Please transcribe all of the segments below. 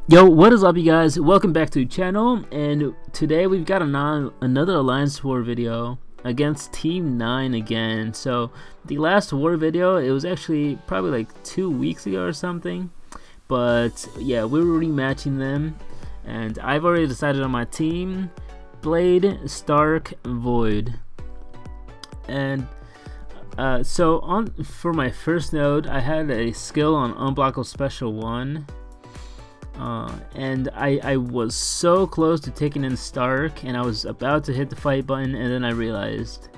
Yo, what is up, you guys? Welcome back to the channel, and today we've got another Alliance War video against Team 9 again. So the last war video, it was actually probably like 2 weeks ago or something, but yeah, we were rematching them, and I've already decided on my team: Blade, Stark, Void. And for my first node, I had a skill on Unblockable Special 1. And I was so close to taking in Stark, and I was about to hit the fight button, and then I realized,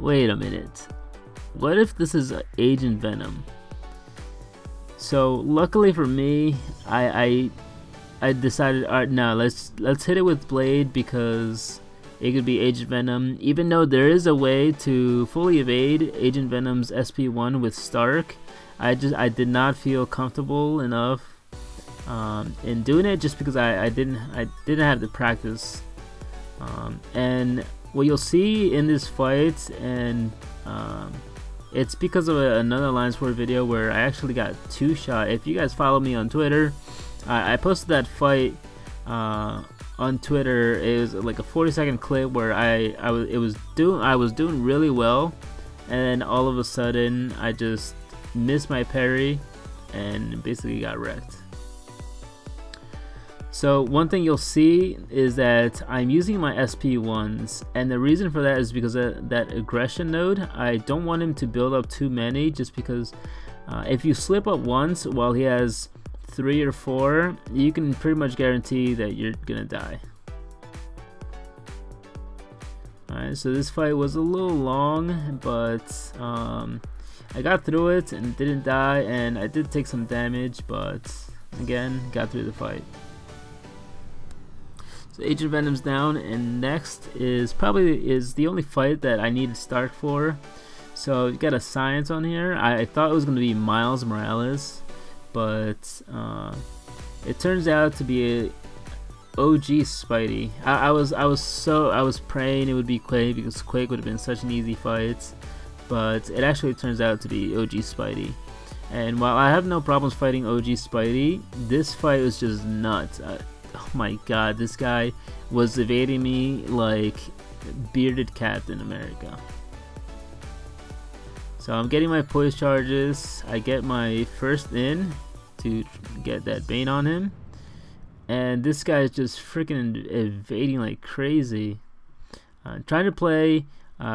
wait a minute, what if this is Agent Venom? So luckily for me, I decided, alright, no, let's hit it with Blade, because it could be Agent Venom, even though there is a way to fully evade Agent Venom's SP1 with Stark. I did not feel comfortable enough in doing it, just because I didn't have the practice. And what you'll see in this fight, and it's because of another Alliance War video where I actually got 2-shot. If you guys follow me on Twitter, I posted that fight on Twitter. It was like a 40-second clip where I was doing really well, and then all of a sudden I just missed my parry and basically got wrecked. So one thing you'll see is that I'm using my SP1s, and the reason for that is because of that aggression node. I don't want him to build up too many, just because if you slip up once while he has 3 or 4, you can pretty much guarantee that you're gonna die. Alright, so this fight was a little long, but I got through it and didn't die, and I did take some damage, but again, got through the fight. So Agent Venom's down, and next is the only fight that I needed Stark for. So you got a science on here. I thought it was going to be Miles Morales, but it turns out to be a OG Spidey. I was praying it would be Quake, because Quake would have been such an easy fight, but it actually turns out to be OG Spidey. And while I have no problems fighting OG Spidey, this fight was just nuts. Oh my god, this guy was evading me like bearded Captain America. So I'm getting my poise charges. I get my first in to get that Bane on him, and this guy is just freaking evading like crazy. Trying to play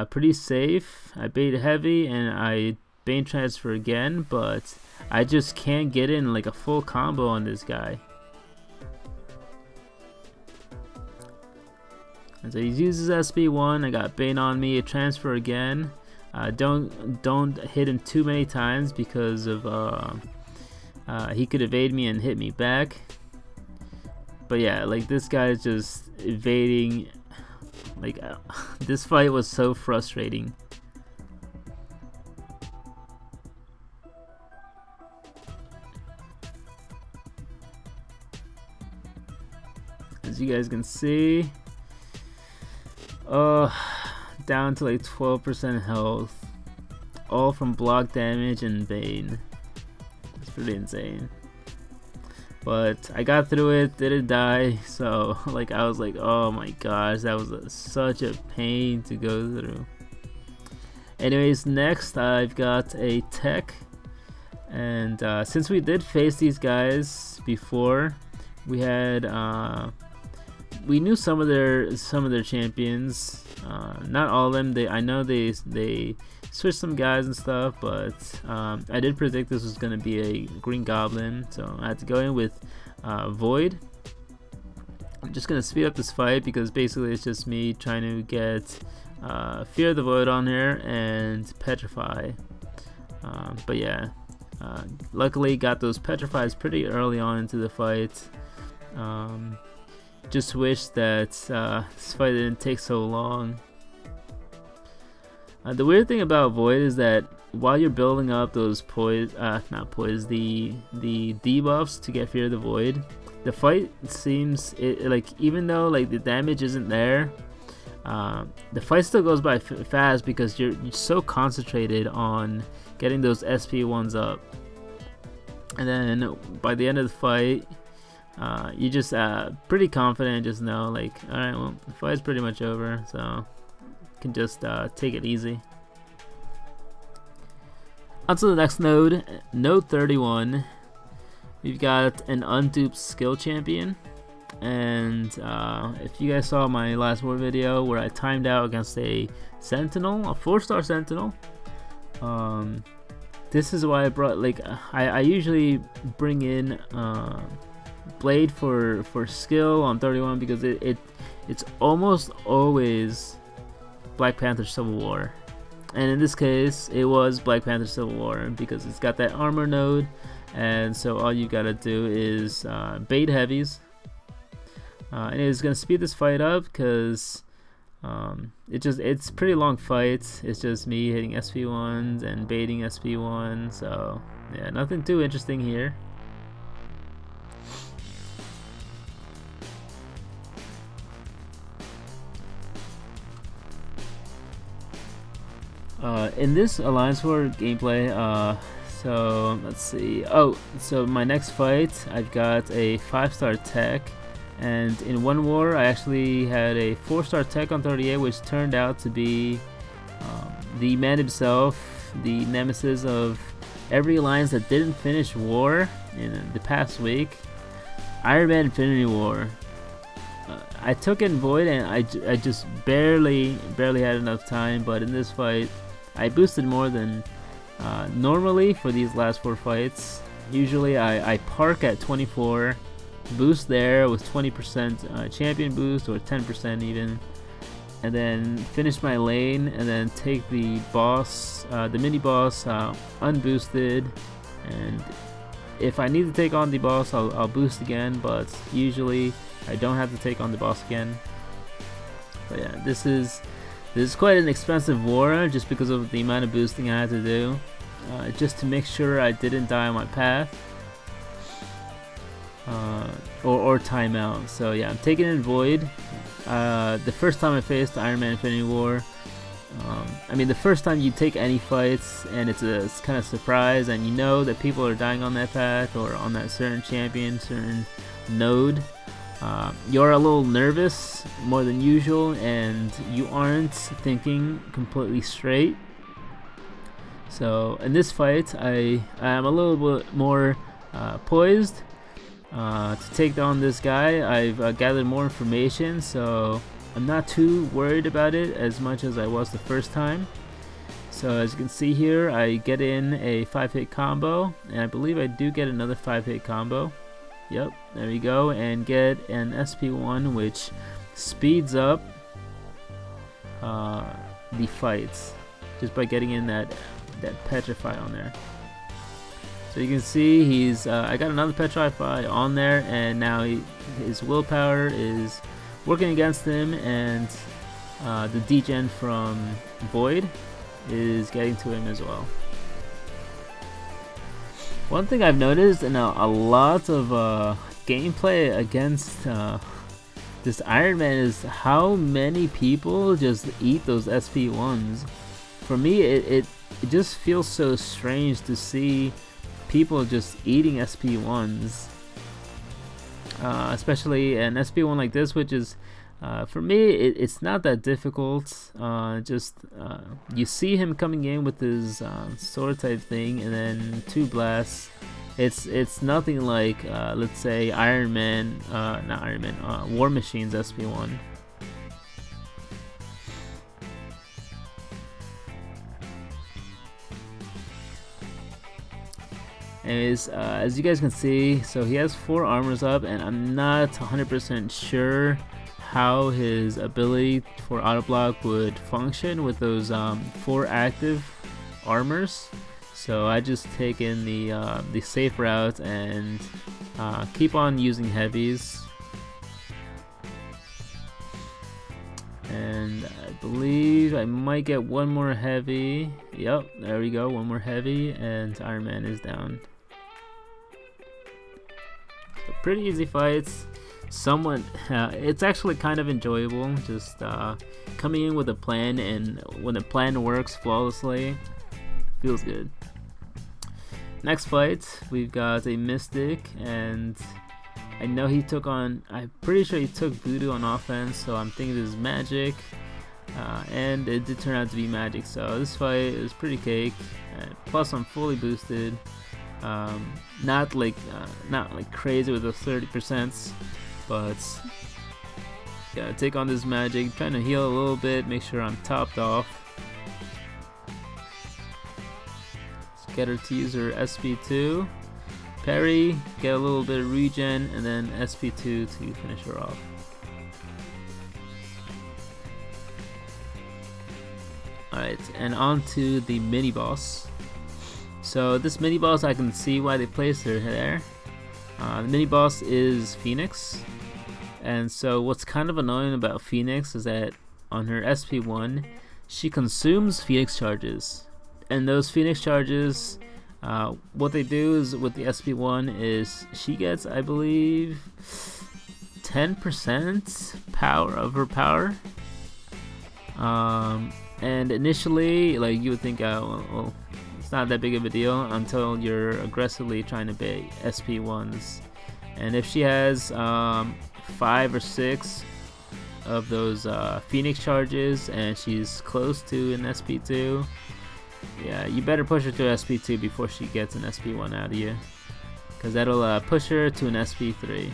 pretty safe. I bait heavy and I Bane transfer again, but I just can't get in like a full combo on this guy. And so he uses SP1. I got Bane on me. A transfer again. Don't hit him too many times, because of he could evade me and hit me back. But yeah, like this guy is just evading. Like this fight was so frustrating. As you guys can see, down to like 12% health, all from block damage and Bane. It's pretty insane. But I got through it, didn't die, so like I was like, oh my gosh, that was such a pain to go through. Anyways, next I've got a tech, and since we did face these guys before, we had we knew some of their champions, not all of them. I know they switched some guys and stuff, but I did predict this was going to be a Green Goblin, so I had to go in with Void. I'm just going to speed up this fight, because basically it's just me trying to get Fear the Void on here and Petrify. But yeah, luckily got those Petrifies pretty early on into the fight. Just wish that this fight didn't take so long. The weird thing about Void is that while you're building up those the debuffs to get Fear of the Void, the fight seems like, even though like the damage isn't there, the fight still goes by fast, because you're so concentrated on getting those SP1s up. And then by the end of the fight, you just pretty confident, just know like, alright, well, the fight's pretty much over, so you can just take it easy. On to the next node, node 31. We've got an unduped skill champion, and if you guys saw my last war video where I timed out against a sentinel, a 4-star sentinel, this is why I brought, like, I usually bring in blade for skill on 31 because it's almost always Black Panther Civil War, and in this case it was Black Panther Civil War because it's got that armor node, and so all you gotta do is bait heavies, and it's gonna speed this fight up because it's pretty long fights. It's just me hitting SP1s and baiting SP1, so yeah, nothing too interesting here. In this Alliance War gameplay, so let's see. Oh, so my next fight, I've got a 5-star tech, and in one war I actually had a 4-star tech on 38, which turned out to be the man himself, the nemesis of every alliance that didn't finish war in the past week, Iron Man Infinity War. I took in Void and I just barely had enough time, but in this fight I boosted more than normally for these last 4 fights. Usually I park at 24, boost there with 20% champion boost or 10% even, and then finish my lane and then take the boss, the mini boss, unboosted, and if I need to take on the boss I'll boost again, but usually I don't have to take on the boss again. But yeah, this is quite an expensive war just because of the amount of boosting I had to do, just to make sure I didn't die on my path or timeout. So yeah, I'm taking in Void. The first time I faced Iron Man Infinity War, I mean the first time you take any fights and it's a kind of surprise and you know that people are dying on that path or on that certain champion, certain node, you're a little nervous more than usual and you aren't thinking completely straight. So in this fight I am a little bit more poised to take down this guy. I've gathered more information, so I'm not too worried about it as much as I was the first time. So as you can see here, I get in a 5-hit combo, and I believe I do get another 5-hit combo. Yep, there we go, and get an SP1, which speeds up the fights just by getting in that petrify on there. So you can see he's I got another petrify on there, and now his willpower is working against him, and the degen from Void is getting to him as well. One thing I've noticed in a lot of gameplay against this Iron Man is how many people just eat those SP1s. For me, it just feels so strange to see people just eating SP1s, especially an SP1 like this, which is for me it's not that difficult. You see him coming in with his sword type thing and then 2 blasts. It's nothing like let's say Iron Man, not Iron Man, War Machine's SP1. Anyways, as you guys can see, so he has 4 armors up, and I'm not 100% sure how his ability for auto block would function with those 4 active armors. So I just take in the safe route and keep on using heavies. And I believe I might get one more heavy. Yep, there we go, one more heavy, and Iron Man is down. So pretty easy fights. Somewhat, it's actually kind of enjoyable, just coming in with a plan, and when the plan works flawlessly, feels good. Next fight, we've got a Mystic, and I know he took on, I'm pretty sure he took Voodoo on offense, so I'm thinking this is Magic. And it did turn out to be Magic, so this fight is pretty cake. Plus I'm fully boosted. Not like crazy with the 30%, but yeah, take on this Magic, trying to heal a little bit, make sure I'm topped off. Let's get her to use her SP2, parry, get a little bit of regen, and then SP2 to finish her off. Alright, and on to the mini boss. So this mini boss, I can see why they placed her there. The mini boss is Phoenix, and so what's kind of annoying about Phoenix is that on her SP1 she consumes Phoenix charges, and those Phoenix charges, what they do is with the SP1 is she gets, I believe, 10% power of her power. And initially, like, you would think, well, it's not that big of a deal until you're aggressively trying to bait SP1s. And if she has 5 or 6 of those Phoenix charges and she's close to an SP2, yeah, you better push her to SP2 before she gets an SP1 out of you, because that'll push her to an SP3.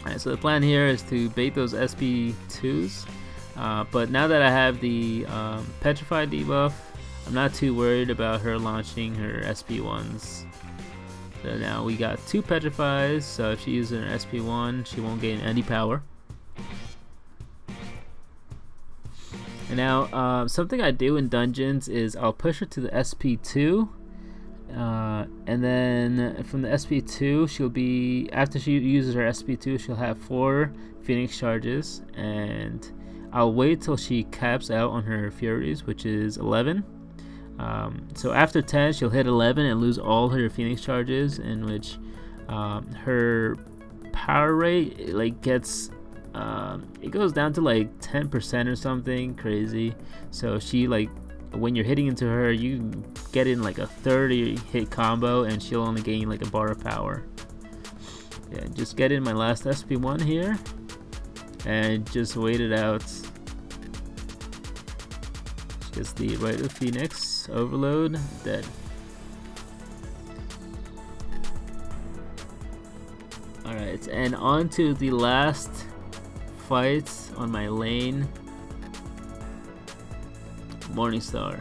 Alright, so the plan here is to bait those SP2s. But now that I have the Petrified debuff, I'm not too worried about her launching her SP1s. So now we got 2 Petrifies, so if she uses her SP1, she won't gain any power. And now, something I do in dungeons is I'll push her to the SP2, and then from the SP2, she'll be, after she uses her SP2, she'll have 4 Phoenix charges, and I'll wait till she caps out on her Furies, which is 11. So after 10, she'll hit 11 and lose all her Phoenix charges, in which her power rate like gets it goes down to like 10% or something crazy. So she, like, when you're hitting into her, you get in like a 30 hit combo and she'll only gain like a bar of power. Yeah, just get in my last SP1 here and just wait it out. Just the right of Phoenix overload, dead. Alright, and on to the last fight on my lane, Morningstar.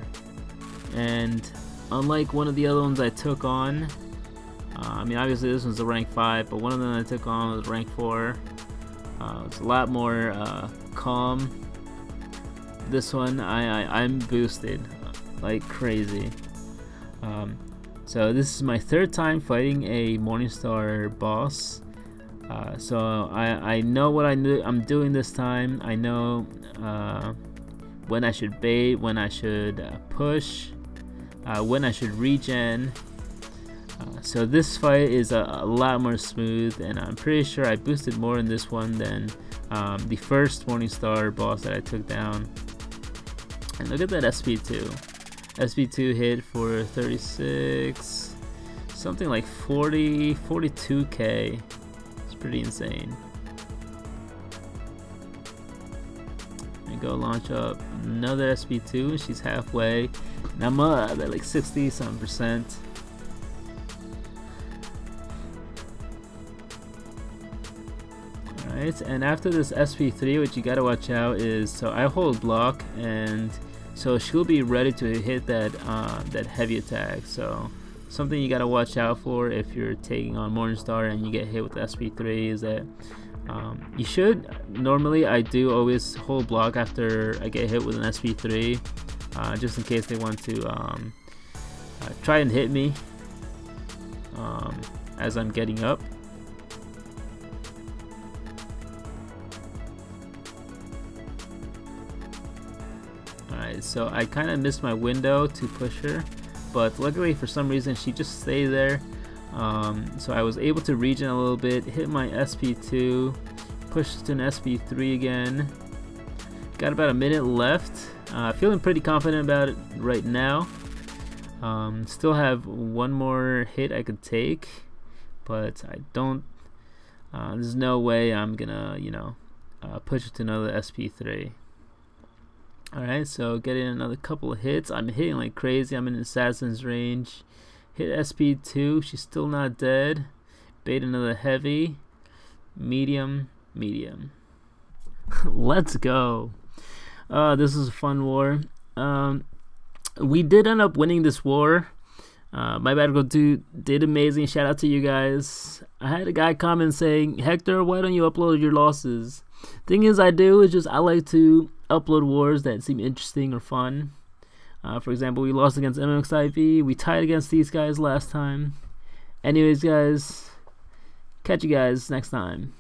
And unlike one of the other ones I took on, I mean, obviously this one's a rank 5, but one of them I took on was rank 4. It's a lot more calm. This one, I'm boosted like crazy. So this is my 3rd time fighting a Morningstar boss. So I know what I'm doing this time. I know when I should bait, when I should push, when I should regen. So this fight is a lot more smooth, and I'm pretty sure I boosted more in this one than the first Morningstar boss that I took down. And look at that SP2. SP2 hit for 36, something like 42k. It's pretty insane. And go launch up another SP2. She's halfway, and I'm at like 60-some%. Alright, and after this SP3, what you gotta watch out is, so I hold block, and so she'll be ready to hit that that heavy attack. So something you gotta watch out for if you're taking on Morningstar and you get hit with SP3 is that you should, normally I do always hold block after I get hit with an SP3, just in case they want to try and hit me as I'm getting up. Alright, so I kind of missed my window to push her, but luckily for some reason she just stayed there. So I was able to regen a little bit, hit my SP2, push to an SP3 again. Got about a minute left. Feeling pretty confident about it right now. Still have one more hit I could take, but I don't. There's no way I'm gonna, push it to another SP3. Alright, so getting another couple of hits. I'm hitting like crazy. I'm in assassin's range. Hit SP2. She's still not dead. Bait another heavy. Medium. Medium. Let's go. This is a fun war. We did end up winning this war. My bad, go dude did amazing. Shout out to you guys. I had a guy comment saying, Hector, why don't you upload your losses? Thing is, I do. It's just I like to upload wars that seem interesting or fun. For example, we lost against MXIV. We tied against these guys last time. Anyways, guys, catch you guys next time.